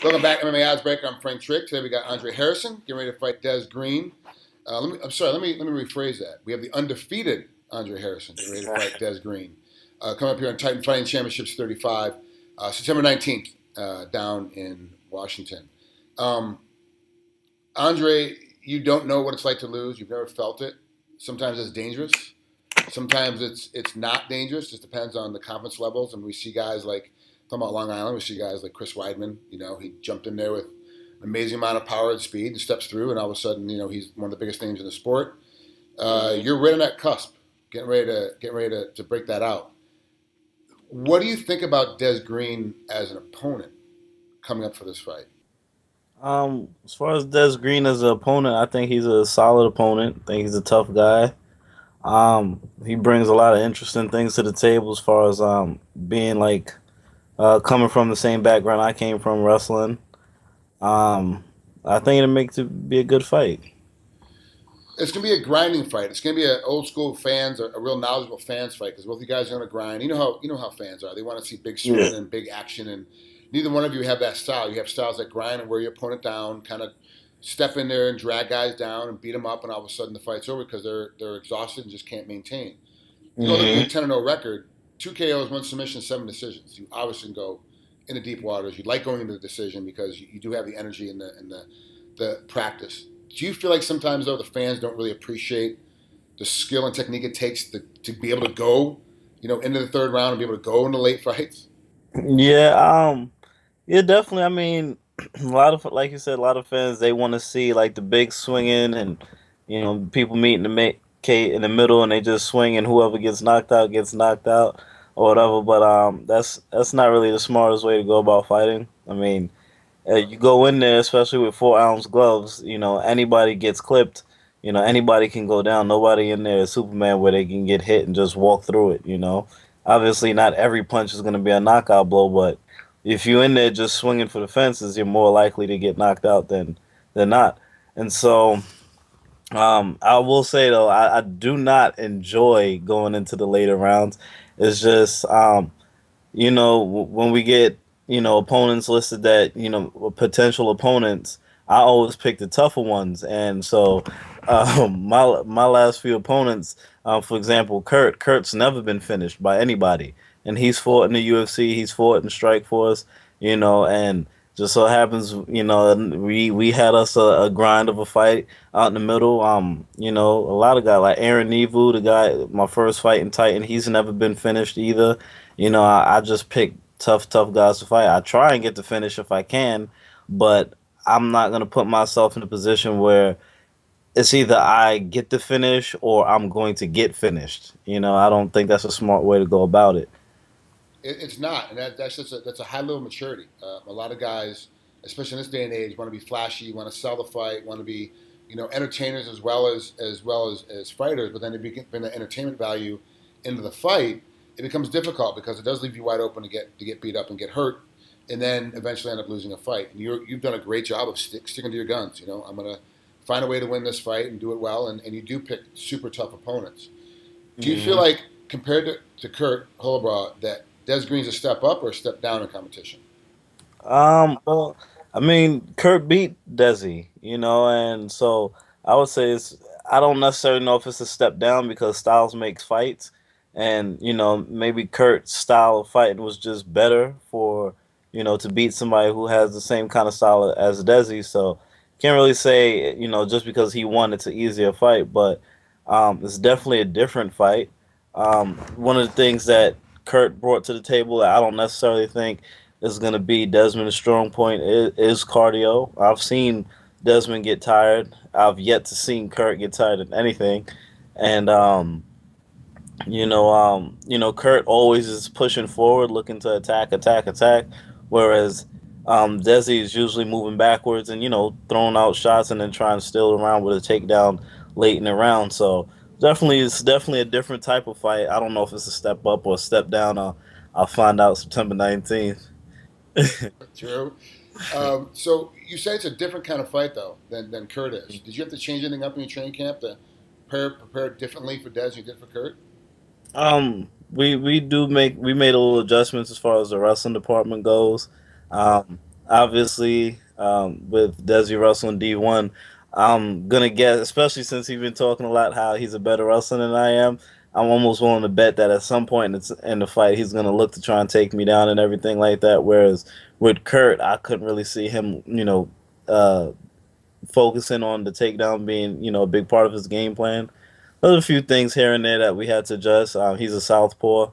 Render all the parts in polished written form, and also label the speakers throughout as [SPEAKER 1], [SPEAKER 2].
[SPEAKER 1] Welcome back, MMAOddsBreaker. I'm Frank Trigg. Today we got Andre Harrison getting ready to fight Dez Green. Let me rephrase that. We have the undefeated Andre Harrison getting ready to fight Dez Green. Coming up here on Titan Fighting Championships 35, September 19th, down in Washington. Andre, you don't know what it's like to lose. You've never felt it. Sometimes it's dangerous. Sometimes it's not dangerous. Just depends on the confidence levels. And we see guys like, talking about Long Island, we see guys like Chris Weidman. He jumped in there with an amazing amount of power and speed and steps through, and all of a sudden, he's one of the biggest names in the sport. You're right on that cusp, getting ready to break that out. What do you think about Dez Green as an opponent coming up for this fight?
[SPEAKER 2] As far as Dez Green as an opponent, I think he's a solid opponent. I think he's a tough guy. He brings a lot of interesting things to the table as far as being like coming from the same background I came from, wrestling. Um, I think it'll make it be a good fight.
[SPEAKER 1] It's gonna be a grinding fight. It's gonna be an old school fans, a real knowledgeable fans fight because both you guys are gonna grind. You know how fans are. They want to see big
[SPEAKER 2] Yeah.
[SPEAKER 1] swinging and big action, and neither one of you have that style. You have styles that grind and wear your opponent down, kind of step in there and drag guys down and beat them up, and all of a sudden the fight's over because they're exhausted and just can't maintain. You go look at your
[SPEAKER 2] Hmm.
[SPEAKER 1] 10-0 record, 2 KOs, 1 submission, 7 decisions. You obviously go into deep waters. You like going into the decision because you do have the energy and the practice. Do you feel like sometimes though the fans don't really appreciate the skill and technique it takes to be able to go, into the third round and be able to go into late fights?
[SPEAKER 2] Yeah. Yeah. Definitely. I mean, a lot of like you said, a lot of fans they want to see like the big swinging and people meet in the in the middle and they just swing and whoever gets knocked out or whatever. But that's not really the smartest way to go about fighting. I mean, you go in there, especially with 4 ounce gloves. Anybody gets clipped. Anybody can go down. Nobody in there is Superman where they can get hit and just walk through it. Obviously not every punch is going to be a knockout blow, but if you're in there just swinging for the fences, you're more likely to get knocked out than not. And so, I will say though, I do not enjoy going into the later rounds. It's just, when we get, opponents listed that, potential opponents, I always pick the tougher ones. And so, my last few opponents, for example, Kurt's never been finished by anybody. And he's fought in the UFC, he's fought in Strikeforce, and just so happens, we had us a grind of a fight out in the middle. A lot of guys like Aaron Nevu, the guy, my first fight in Titan, he's never been finished either. I just pick tough guys to fight. I try and get the finish if I can, but I'm not gonna put myself in a position where it's either I get the finish or I'm going to get finished. I don't think that's a smart way to go about it.
[SPEAKER 1] It's not, and that's a high level of maturity. A lot of guys, especially in this day and age, want to be flashy, want to sell the fight, want to be, entertainers as fighters. But then to bring the entertainment value into the fight, it becomes difficult because it does leave you wide open to get beat up and get hurt, and then eventually end up losing a fight. And you've done a great job of sticking to your guns. I'm gonna find a way to win this fight and do it well, and you do pick super tough opponents. Do you feel
[SPEAKER 2] Hmm.
[SPEAKER 1] like, compared to Kurt Holloway, that Des Green's a step up or a step down in competition?
[SPEAKER 2] Well, I mean, Kurt beat Desi, and so I would say I don't necessarily know if it's a step down because styles makes fights, and maybe Kurt's style of fighting was just better for to beat somebody who has the same kind of style as Desi. So can't really say just because he won it's an easier fight, but it's definitely a different fight. One of the things that Kurt brought to the table that I don't necessarily think is going to be Desmond's strong point is cardio. I've seen Desmond get tired. I've yet to see Kurt get tired of anything, and Kurt always is pushing forward, looking to attack, whereas Desi is usually moving backwards and throwing out shots and then trying to steal around with a takedown late in the round. So it's definitely a different type of fight. I don't know if it's a step up or a step down. I'll find out September 19th.
[SPEAKER 1] True. So you say it's a different kind of fight though than Kurt is. Did you have to change anything up in your training camp to prepare differently for Des than you did for Kurt?
[SPEAKER 2] We made a little adjustments as far as the wrestling department goes. Obviously, with Desi Russell in D1, I'm gonna guess, especially since he's been talking a lot how he's a better wrestler than I am. I'm almost willing to bet that at some point in the fight, he's gonna look to try and take me down and everything like that. Whereas with Kurt, I couldn't really see him, uh, focusing on the takedown being, a big part of his game plan. There's a few things here and there that we had to adjust. He's a southpaw,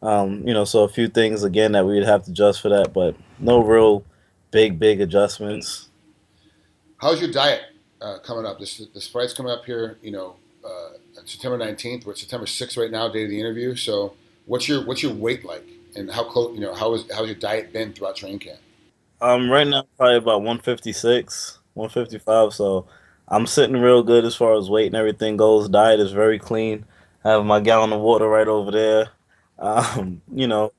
[SPEAKER 2] so a few things again that we would have to adjust for that, but no real big adjustments.
[SPEAKER 1] How's your diet coming up? This fight's coming up here. On September 19th. We're at September 6th right now, day of the interview. So, what's your weight like, and how close? How's your diet been throughout training camp?
[SPEAKER 2] Right now probably about 156, 155. So I'm sitting real good as far as weight and everything goes. Diet is very clean. I have my gallon of water right over there.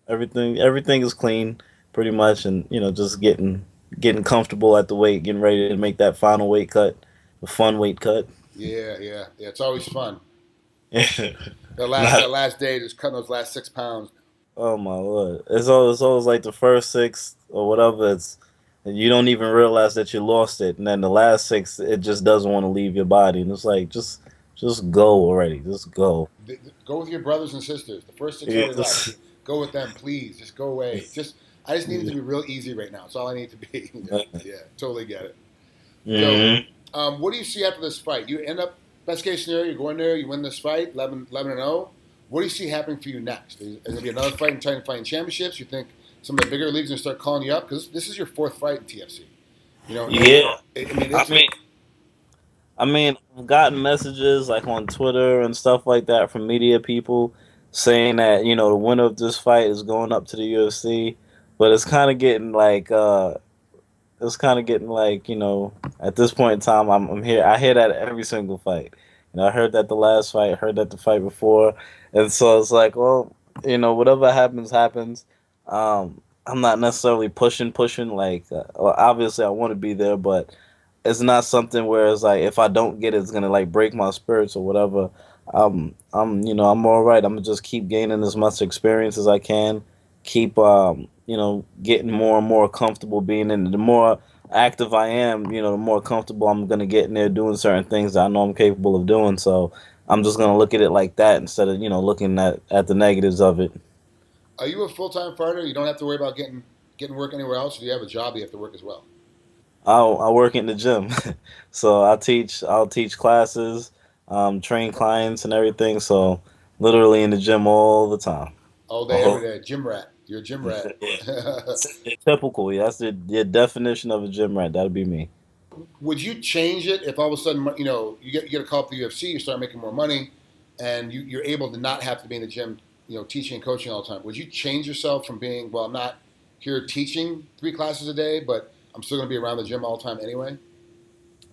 [SPEAKER 2] Everything is clean pretty much, and just getting comfortable at the weight, getting ready to make that final weight cut, the fun weight cut.
[SPEAKER 1] Yeah. It's always fun. That last
[SPEAKER 2] Not
[SPEAKER 1] that last day, just cutting those last 6 pounds.
[SPEAKER 2] Oh my lord! It's always like the first six or whatever. It's you don't even realize that you lost it, and then the last six, it just doesn't want to leave your body, and it's like just go already, just go.
[SPEAKER 1] Go with your brothers and sisters. The first six already left.
[SPEAKER 2] Yes.
[SPEAKER 1] Go with them, please. Just go away. I just need it to be real easy right now. It's all I need to be. Yeah, totally get it. So,
[SPEAKER 2] Hmm.
[SPEAKER 1] what do you see after this fight? You end up best case scenario. You go in there, you win this fight, 11-0. What do you see happening for you next? Is there gonna be another fight and trying to fight in championships? You think some of the bigger leagues are gonna start calling you up because this is your fourth fight in TFC. And
[SPEAKER 2] Yeah.
[SPEAKER 1] I mean
[SPEAKER 2] I
[SPEAKER 1] it's
[SPEAKER 2] mean, I've gotten messages like on Twitter and stuff like that from media people saying that the winner of this fight is going up to the UFC, but it's kind of getting like at this point in time I'm here I hear that every single fight. I heard that the last fight, heard that the fight before, and so it's like, well, whatever happens. I'm not necessarily pushing like, well, obviously I want to be there, but it's not something where it's like if I don't get it, it's gonna like break my spirits or whatever. I'm all right. I'm gonna just keep gaining as much experience as I can, keep getting more and more comfortable being in it. The more active I am, the more comfortable I'm gonna get in there doing certain things that I know I'm capable of doing. So I'm just gonna look at it like that instead of looking at the negatives of it.
[SPEAKER 1] Are you a full time fighter? You don't have to worry about getting work anywhere else. Or do you have a job you have to work as well?
[SPEAKER 2] I work in the gym, so I'll teach classes, train clients and everything. So literally in the gym all the time.
[SPEAKER 1] All day, every
[SPEAKER 2] Oh,
[SPEAKER 1] day. Gym rat. You're a gym rat.
[SPEAKER 2] typical. Yeah, that's the definition of a gym rat. That'd be me.
[SPEAKER 1] Would you change it if all of a sudden you get a call up to the UFC, you start making more money, and you're able to not have to be in the gym, teaching and coaching all the time? Would you change yourself from being, well, I'm not here teaching 3 classes a day, but I'm still going to be around the gym all the time anyway?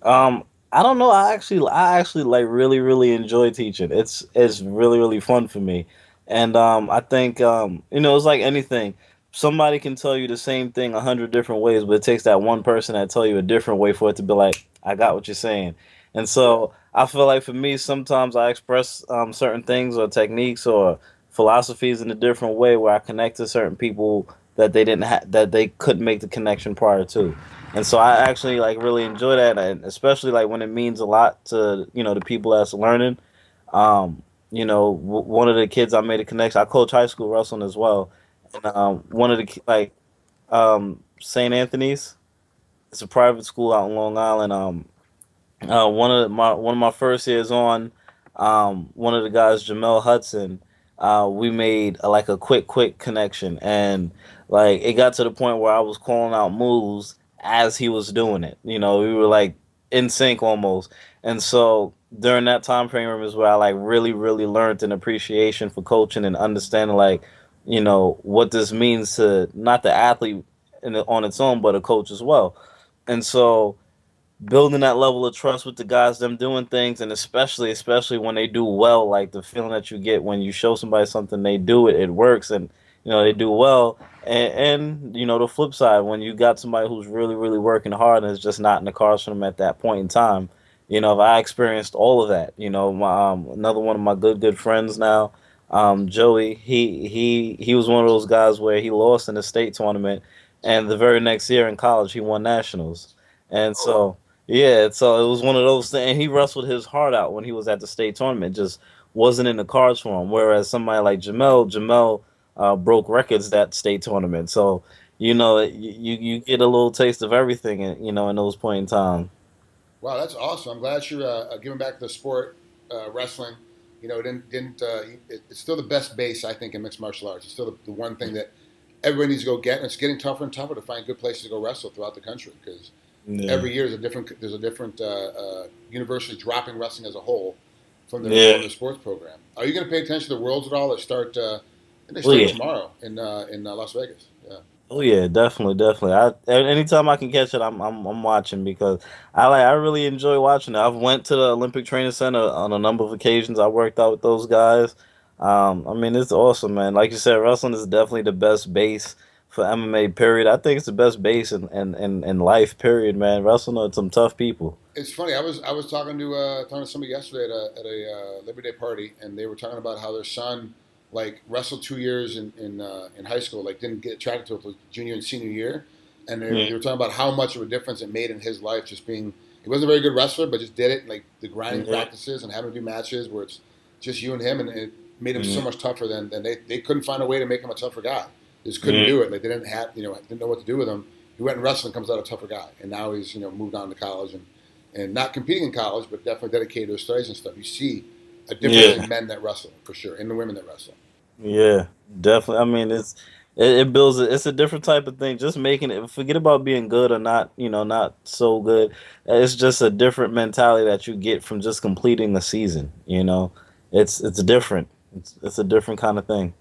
[SPEAKER 2] I don't know. I actually like really enjoy teaching. It's really fun for me, and I think it's like anything. Somebody can tell you the same thing 100 different ways, but it takes that one person that tell you a different way for it to be like, I got what you're saying. And so I feel like for me, sometimes I express certain things or techniques or philosophies in a different way where I connect to certain people that they couldn't make the connection prior to. And so I actually like really enjoy that, and especially like when it means a lot to the people that's learning. One of the kids I made a connection. I coach high school wrestling as well, and one of the St. Anthony's. It's a private school out in Long Island. One of my first years on, one of the guys, Jamel Hudson, we made like a quick connection, and like it got to the point where I was calling out moves as he was doing it. We were like in sync almost, and so during that time frame is where I like really learned an appreciation for coaching and understanding like what this means to not the athlete on its own, but a coach as well, and so building that level of trust with the guys, them doing things, and especially when they do well, like the feeling that you get when you show somebody something, they do it, it works, and they do well. And the flip side, when you got somebody who's really working hard and is just not in the cars for them at that point in time, I experienced all of that. Another one of my good friends now, Joey, he was one of those guys where he lost in the state tournament, and the very next year in college he won nationals. And so yeah, so it was one of those things. And he wrestled his heart out when he was at the state tournament. Just wasn't in the cards for him. Whereas somebody like Jamel broke records that state tournament. So you get a little taste of everything, in those point in time.
[SPEAKER 1] Wow, that's awesome. I'm glad you're giving back to the sport, wrestling. It didn't it's still the best base I think in mixed martial arts. It's still the one thing that everybody needs to go get, and it's getting tougher and tougher to find good places to go wrestle throughout the country because
[SPEAKER 2] Yeah,
[SPEAKER 1] every year there's a different university dropping wrestling as a whole
[SPEAKER 2] yeah,
[SPEAKER 1] from their sports program. Are you going to pay attention to the Worlds at all? That start I think they
[SPEAKER 2] oh
[SPEAKER 1] start
[SPEAKER 2] yeah.
[SPEAKER 1] tomorrow in Las Vegas. Yeah.
[SPEAKER 2] Oh yeah, definitely, definitely. Anytime I can catch it, I'm watching because I really enjoy watching it. I've went to the Olympic Training Center on a number of occasions. I worked out with those guys. I mean, it's awesome, man. Like you said, wrestling is definitely the best base for MMA. Period. I think it's the best base in life. Period, man. Wrestling are some tough people.
[SPEAKER 1] It's funny. I was talking to somebody yesterday at a Labor Day party, and they were talking about how their son like wrestled 2 years in high school, like didn't get attracted to it for junior and senior year, and they
[SPEAKER 2] Yeah,
[SPEAKER 1] were talking about how much of a difference it made in his life. Just being he wasn't a very good wrestler, but just did it like the grinding
[SPEAKER 2] yeah,
[SPEAKER 1] practices and having to do matches where it's just you and him, and it made him so
[SPEAKER 2] yeah,
[SPEAKER 1] much tougher than they couldn't find a way to make him a tougher guy. They just couldn't
[SPEAKER 2] yeah,
[SPEAKER 1] do it. Like they didn't know what to do with him. He went in wrestling, comes out a tougher guy, and now he's moved on to college and not competing in college, but definitely dedicated to his studies and stuff. You see a difference
[SPEAKER 2] yeah.
[SPEAKER 1] in men that wrestle for sure, and the women that wrestle.
[SPEAKER 2] Yeah, definitely. I mean, it builds. It's a different type of thing. Just making it. Forget about being good or not. Not so good. It's just a different mentality that you get from just completing the season. It's different. It's a different kind of thing.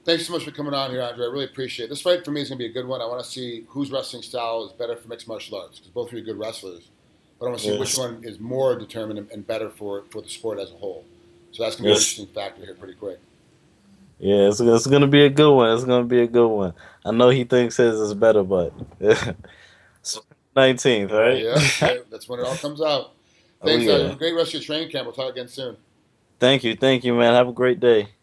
[SPEAKER 1] Thanks so much for coming on here, Andre. I really appreciate it. This fight for me is going to be a good one. I want to see whose wrestling style is better for mixed martial arts because both of you are good wrestlers. But I want to see which
[SPEAKER 2] Yes.
[SPEAKER 1] one is more determined and better for the sport as a whole. So that's going to be an
[SPEAKER 2] Yes.
[SPEAKER 1] interesting factor here pretty quick.
[SPEAKER 2] Yeah. It's gonna be a good one. It's gonna be a good one. I know he thinks his is better, but it's 19th, right?
[SPEAKER 1] Yep, yep, that's when it all comes out.
[SPEAKER 2] Oh
[SPEAKER 1] Thanks, Andre. Have
[SPEAKER 2] yeah.
[SPEAKER 1] a great rest of your training camp. We'll talk again soon.
[SPEAKER 2] Thank you, man. Have a great day.